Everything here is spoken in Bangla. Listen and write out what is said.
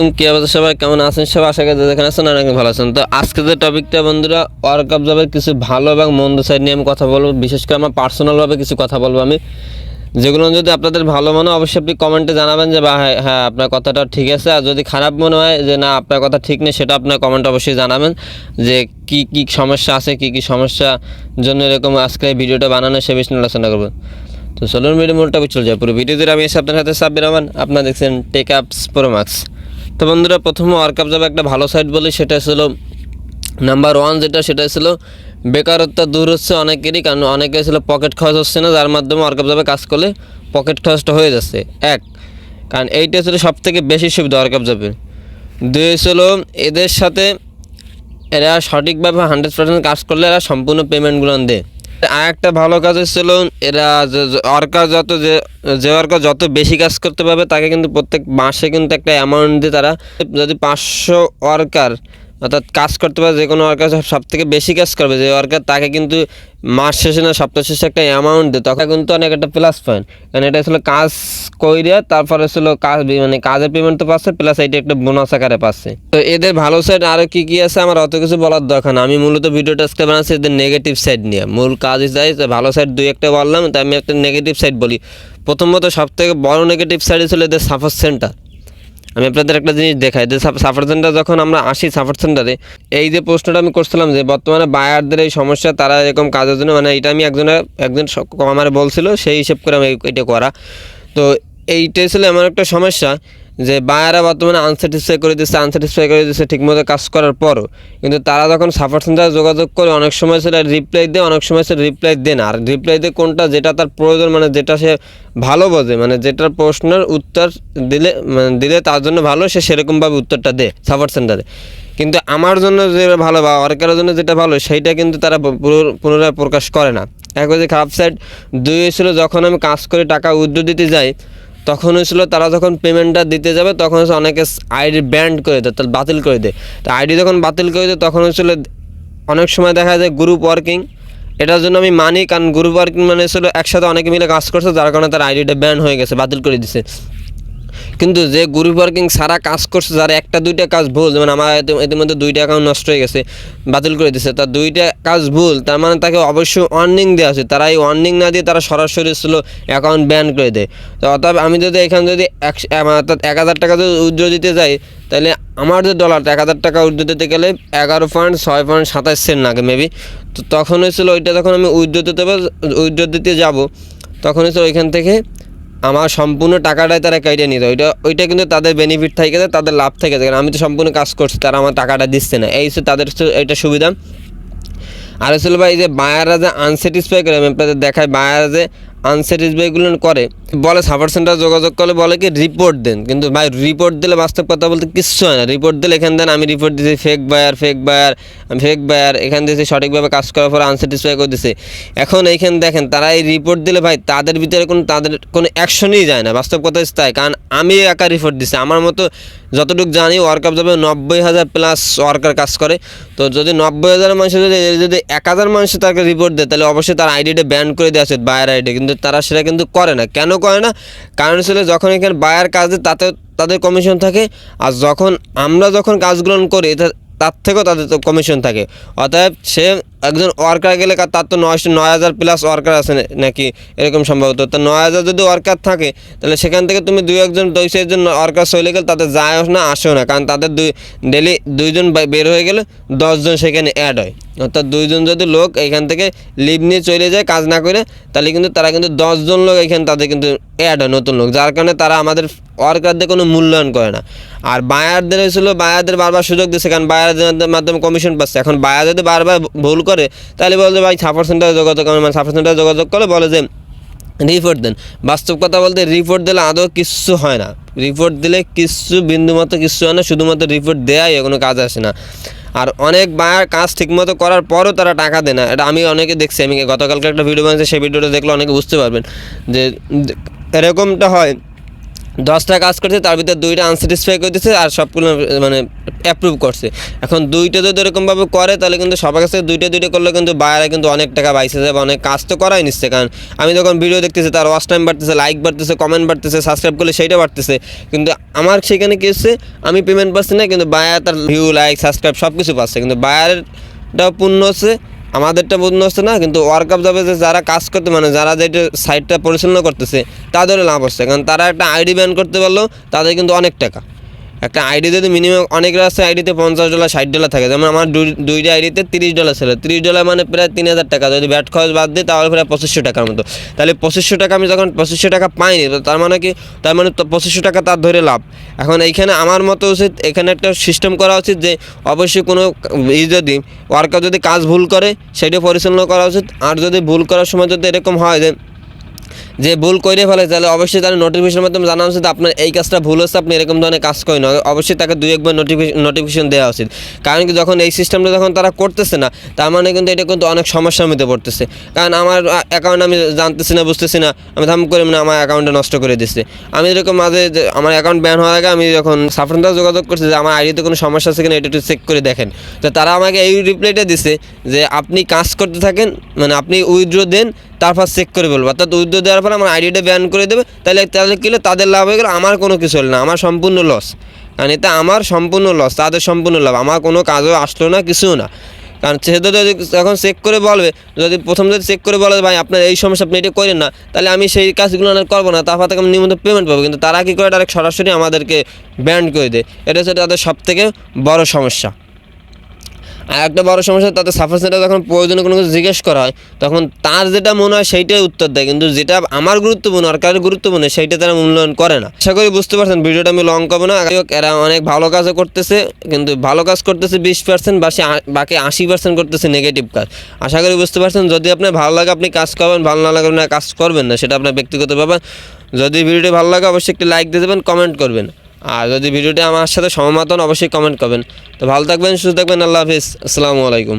কি অবস্থা সবাই কেমন আছেন? সবাই আশা করি যেখানে আছেন অনেক ভালো আছেন। তো আজকে যে টপিকটা বন্ধুরা, ওয়ার্ল্ড কাপ যাবে কিছু ভালো এবং মন্দ সাইড নিয়ে আমি কথা বলবো। বিশেষ করে আমার পার্সোনালভাবে কিছু কথা বলবো আমি, যেগুলো যদি আপনাদের ভালো মনে হয় অবশ্যই আপনি কমেন্টে জানাবেন যে হ্যাঁ আপনার কথাটা ঠিক আছে। আর যদি খারাপ মনে হয় যে না আপনার কথা ঠিক নেই, সেটা আপনার কমেন্টে অবশ্যই জানাবেন যে কি কি সমস্যা আছে, কি কি সমস্যা জন্য এরকম আজকে এই ভিডিওটা বানানো সে বিষয়ে আলোচনা করবো। তো চলুন ভিডিও মূল টপিক চলে যায়। পুরো ভিডিও জুড়ে আমি এসে আপনার সাথে সাব্বির রহমান, আপনারা দেখছেন টেক আপস প্রো ম্যাক্স। তো বন্ধুরা, প্রথমে ওয়ার্ল্ড কাপ যাবে একটা ভালো সাইড বলি, সেটা ছিল নাম্বার 1 যেটা, সেটা ছিল বেকারত্ব দূর হচ্ছে অনেকেরই, কারণ অনেকে ছিল পকেট খরচ হচ্ছে না, যার মাধ্যমে ওয়ার্ল্ড কাপ যাবে কাজ করলে পকেট খরচটা হয়ে যাচ্ছে কারণ এইটা ছিল সব থেকে বেশি সুবিধা ওয়ার্ল্ড কাপ যাবে। 2 ছিল এদের সাথে এরা সঠিকভাবে 100% কাজ করলে এরা সম্পূর্ণ পেমেন্টগুলো দেয়। আর একটা ভালো কাজ ছিল এরা ওয়ার্কার যে ওয়ার্কার যত বেশি কাজ করতে পারবে তাকে কিন্তু প্রত্যেক মাসে কিন্তু একটা অ্যামাউন্ট দিয়ে, তারা যদি 500 ওয়ার্কার অর্থাৎ কাজ করতে পারে, যে কোনো ওয়ার্কার সব থেকে বেশি কাজ করবে যে ওয়ার্কার, তাকে কিন্তু মাস শেষে না সপ্তাহ শেষে একটা অ্যামাউন্ট দেয়, তখন কিন্তু অনেক একটা প্লাস পয়েন্ট। কারণ এটা ছিল কাজ করে তারপরে ছিল কাজ, মানে কাজের পেমেন্ট তো পাচ্ছে, প্লাস এইটা একটা বোনাস আকারে পাচ্ছে। তো এদের ভালো সাইড আরও কী কী আছে আমার অত কিছু বলার দরকার না, আমি মূলত ভিডিওটা আজকে বানাচ্ছি এদের নেগেটিভ সাইড নিয়ে। মূল কাজ চাই ভালো সাইড 2-1টা বললাম, তাই আমি একটা নেগেটিভ সাইড বলি। প্রথমত সবথেকে বড় নেগেটিভ সাইড ছিল এদের সাপোর্ট সেন্টার। আমি আপনাদের একটা জিনিস দেখাই যে সাপোর্ট সেন্টার যখন আমরা আসি সাপোর্ট সেন্টারে, এই যে প্রশ্নটা আমি করছিলাম যে বর্তমানে বায়ারদের এই সমস্যা, তারা এরকম কাজের জন্য, মানে এটা আমি একজন আমার বলছিল, সেই হিসেব করে আমি এটা করা। তো এইটাই ছিল এমন একটা সমস্যা যে বায়াররা বর্তমানে আনস্যাটিসফাই করে দিচ্ছে ঠিকমতো কাজ করার পরও, কিন্তু তারা যখন সাপোর্ট সেন্টারে যোগাযোগ করে অনেক সময় সেটা রিপ্লাই দেয়, অনেক সময় সে রিপ্লাই দেয় না। আর রিপ্লাই দেয় কোনটা, যেটা তার প্রয়োজন, মানে যেটা সে ভালো বোঝে, মানে যেটার প্রশ্নের উত্তর দিলে তার জন্য ভালো, সে সেরকমভাবে উত্তরটা দেয় সাপোর্ট সেন্টারে। কিন্তু আমার জন্য যে ভালো বা ওয়ার্কারের জন্য যেটা ভালো, সেইটা কিন্তু তারা পুনরায় প্রকাশ করে না। এক হচ্ছে খারাপ সাইড। 2 ছিল যখন আমি কাজ করে টাকা উইথড্র দিতে যাই, তখন হয়েছিল তারা যখন পেমেন্টটা দিতে যাবে তখন হচ্ছে অনেকে আইডি ব্যান্ড করে দেয়, তাহলে বাতিল করে দেয়। তো আইডি যখন বাতিল করে দেয় তখন হচ্ছিল অনেক সময় দেখা যায় গ্রুপ ওয়ার্কিং, এটার জন্য আমি মানি, কারণ গ্রুপ ওয়ার্কিং মানে ছিল একসাথে অনেকে মিলে কাজ করছে, যার কারণে তার আইডিটা ব্যান হয়ে গেছে, বাতিল করে দিছে। কিন্তু যে গ্রুপ ওয়ার্কিং সারা কাজ করছে, যারা 1-2টা কাজ ভুল, যেমন আমার ইতিমধ্যে 2টা অ্যাকাউন্ট নষ্ট হয়ে গেছে, বাতিল করে দিচ্ছে, তার 2টা কাজ ভুল, তার মানে তাকে অবশ্যই ওয়ার্নিং দেওয়া আছে। তারা এই ওয়ার্নিং না দিয়ে তারা সরাসরি ছিল অ্যাকাউন্ট ব্যান করে দেয়। তো অতএব আমি যদি এখানে যদি 1000 টাকা যদি উইথড্র দিতে যাই, তাহলে আমার যে ডলারটা 1000 টাকা উইথড্র দিতে গেলে 11.6.27 সেন্ট লাগে মেবি। তো তখন হয়েছিল ওইটা, যখন আমি উইথড্র দিতে যাব, তখন হয়েছিল ওইখান থেকে আমার সম্পূর্ণ টাকাটাই তারা কেটে নিত। ওইটা কিন্তু তাদের বেনিফিট থেকে যায়, তাদের লাভ থেকে যায়, কারণ আমি তো সম্পূর্ণ কাজ করছি, তারা আমার টাকাটা দিচ্ছে না। এই হচ্ছে তাদের এটা সুবিধা। আর ছিল ভাই যে বায়াররা যে আনস্যাটিসফাই করে, আমি আপনাদের দেখাই, বায়াররা যে আনস্যাটিসফাইগুলো করে বলে সাপোর্ট সেন্টার যোগাযোগ করলে বলে কি রিপোর্ট দেন, কিন্তু ভাই রিপোর্ট দিলে বাস্তব কথা বলতে কিচ্ছু হয় না। রিপোর্ট দিলে এখান দেন, আমি রিপোর্ট দিয়েছি ফেক বায়ার এখান দিয়েছি, সঠিকভাবে কাজ করার পর আনস্যাটিসফাই করে দিছে। এখন এইখানে দেখেন তারা এই রিপোর্ট দিলে ভাই তাদের ভিতরে তাদের কোনো অ্যাকশনই যায় না, বাস্তব কথা তাই। কারণ আমি একা রিপোর্ট দিছি, আমার মতো যতটুকু জানি ওয়ার্ল্ড কাপ যাবে 90,000 প্লাস ওয়ার্কার কাজ করে। তো যদি 90,000 মানুষের যদি 1000 মানুষ তাকে রিপোর্ট দেয়, তাহলে অবশ্যই তার আইডিটা ব্যান করে দেওয়া উচিত, বায়ার আইডি। কিন্তু তারা সেটা কিন্তু করে না। কেন করে না? কারণ ছিল যখন এখানে বায়ার কাজ দেয় তাতে তাদের কমিশন থাকে, আর আমরা যখন কাজগুলো করি তার থেকেও তাদের তো কমিশন থাকে। অতএব সে একজন ওয়ার্কার গেলে তার তো 9,000 প্লাস ওয়ার্কার আছে নাকি এরকম সম্ভবত। তো 9,000 যদি ওয়ার্কার থাকে, তাহলে সেখান থেকে তুমি 2-1 ওয়ার্কার চলে গেলে তাদের যায় না আসেও না, কারণ তাদের ডেলি 2 জন বের হয়ে গেলে 10 জন সেখানে অ্যাড হয়। অর্থাৎ 2 জন যদি লোক এখান থেকে লিভ নিয়ে চলে যায় কাজ না করে, তাহলে কিন্তু তারা কিন্তু 10 জন লোক এখানে তাদের কিন্তু অ্যাড হয়, নতুন লোক, যার কারণে তারা আমাদের ওয়ার্কারদের কোনো মূল্যায়ন করে না। আর বায়ারদের হয়েছিল বায়ারদের বারবার সুযোগ দিচ্ছে, কারণ বায়ারদের মাধ্যমে কমিশন পাচ্ছে। এখন বায়ার যদি বারবার ভুল করে, তাহলে বলছে ভাই সাপোর্ট সেন্টারে যোগাযোগ, মানে সাপোর্ট সেন্টারে যোগাযোগ করলে বলে যে রিপোর্ট দেন। বাস্তব কথা বলতে রিপোর্ট দিলে আদৌ কিচ্ছু হয় না, রিপোর্ট দিলে বিন্দুমাত্র কিচ্ছু হয় না, শুধুমাত্র রিপোর্ট দেওয়াই কোনো কাজ আসে না। আর অনেক বায়ার কাজ ঠিকমতো করার পরও তারা টাকা দেয় না, এটা আমি অনেকে দেখছি। আমি গতকালকে একটা ভিডিও বানিয়েছি, সেই ভিডিওটা দেখলে অনেকে বুঝতে পারবেন যে এরকমটা হয়। 10টা কাজ করছে, তার ভিতরে 2টা আনস্যাটিসফাই করে দিচ্ছে আর সবগুলো মানে অ্যাপ্রুভ করছে। এখন 2টা যদি এরকমভাবে করে তাহলে কিন্তু সবার কাছে 2টা করলে কিন্তু বায়ারে কিন্তু অনেক টাকা বাইসে যাবে, অনেক কাজ তো করাই নিচ্ছে। কারণ আমি যখন ভিডিও দেখতেছি তার ওয়াচ টাইম বাড়তেছে, লাইক বাড়তেছে, কমেন্ট বাড়তেছে, সাবস্ক্রাইব করলে সেইটা বাড়তেছে, কিন্তু আমার সেখানে কী হচ্ছে, আমি পেমেন্ট পাচ্ছি না, কিন্তু বায়ার তার ভিউ, লাইক, সাবস্ক্রাইব সব কিছু পাচ্ছে, কিন্তু বায়ারটাও পূর্ণ হচ্ছে, আমাদেরটা পূর্ণ হচ্ছে না। কিন্তু ওয়ার্কআপ যাবে যে যারা কাজ করতে মানে যারা যেটা সাইটটা পরিচালনা করতেছে তাদেরও লাভ হচ্ছে, কারণ তারা একটা আইডি ব্যান করতে পারলো, তাদের কিন্তু অনেক টাকা। একটা আইডি যদি মিনিমাম অনেকের আছে আইডিতে $50 $60 থাকে, যেমন আমার 2টা আইডিতে $30 ছিল। $30 মানে প্রায় 3000 টাকা, যদি ব্যাট খরচ বাদ দিই তাহলে প্রায় 2500 টাকার মতো। তাহলে 2500 টাকা আমি যখন 2500 টাকা পাইনি, তো তার মানে কি, তার মানে তো 2500 টাকা তার ধরে লাভ। এখন এইখানে আমার মতো উচিত এখানে একটা সিস্টেম করা উচিত যে অবশ্যই কোনো যদি ওয়ার্কার যদি কাজ ভুল করে সেটা পরিচালনা করা উচিত। আর যদি ভুল করার সময় যদি এরকম হয় যে ভুল করে ফেলে, তাহলে অবশ্যই তার নোটিফিকেশনের মাধ্যমে জানা উচিত আপনার এই কাজটা ভুল হচ্ছে, আপনি এরকম ধরনের কাজ করেন, অবশ্যই তাকে 2-1 বার নোটিফিকেশন দেওয়া উচিত। কারণ কি, যখন এই সিস্টেমটা যখন তারা করতেছে না, তার মানে কিন্তু এটা কিন্তু অনেক সমস্যার মধ্যে পড়তেছে। কারণ আমার অ্যাকাউন্ট আমি জানতেছি না, বুঝতেছি না, আমি ধাম করে মানে আমার অ্যাকাউন্টটা নষ্ট করে দিচ্ছে। আমি এরকম মাঝে আমার অ্যাকাউন্ট ব্যান হওয়ার আগে আমি যখন সাফরন দ্বারা যোগাযোগ করছি যে আমার আইডিতে কোনো সমস্যা আছে কিনা এটা একটু চেক করে দেখেন, তো তারা আমাকে এই রিপ্লাইটা দিছে যে আপনি কাজ করতে থাকেন, মানে আপনি উইথড্র দেন, তারপর চেক করে বলবো। অর্থাৎ উইথড্র দেওয়ার পর আমার আইডিটা ব্যান করে দেবে, তাহলে কী হলো, তাদের লাভ হয়ে গেলো, আমার কোনো কিছু হলো না, আমার সম্পূর্ণ লস। কারণ এটা আমার সম্পূর্ণ লস, তাদের সম্পূর্ণ লাভ, আমার কোনো কাজও আসলো না, কিছুও না। কারণ সেহেতু যদি যখন চেক করে বলবে, যদি প্রথম যদি চেক করে বলে ভাই আপনার এই সমস্যা আপনি এটা করেন না, তাহলে আমি সেই কাজগুলো আর করবো না, তারপর থেকে আমি নিয়মিত পেমেন্ট পাবো। কিন্তু তারা কী করে, ডাইরেক্ট সরাসরি আমাদেরকে ব্যান করে দেয়। এটা হচ্ছে তাদের সবথেকে বড় সমস্যা। আর একটা বড় সমস্যা, তাদের সাপোর্ট সেন্টার যখন প্রয়োজনে কোনো কিছু জিজ্ঞেস করা হয়, তখন তার যেটা মনে হয় সেইটাই উত্তর দেয়, কিন্তু যেটা আমার গুরুত্বপূর্ণ আর কারোর গুরুত্বপূর্ণ সেইটা তারা মূল্যায়ন করে না। আশা করি বুঝতে পারছেন, ভিডিওটা আমি লং করবো না। এরা অনেক ভালো কাজও করতেছে, কিন্তু ভালো কাজ করতেছে 20%, বাকি 80% করতেছে নেগেটিভ কাজ। আশা করি বুঝতে পারছেন। যদি আপনার ভালো লাগে আপনি কাজ করবেন, ভালো না লাগে না কাজ করবেন না, সেটা আপনার ব্যক্তিগত ব্যাপার। যদি ভিডিওটি ভালো লাগে অবশ্যই একটি লাইক দিয়ে দেবেন, কমেন্ট করবেন। আর যদি ভিডিওটি আমার সাথে সহমত হন অবশ্যই কমেন্ট করবেন। তো ভালো থাকবেন, সুস্থ থাকবেন, আল্লাহ হাফিজ, আসসালামু আলাইকুম।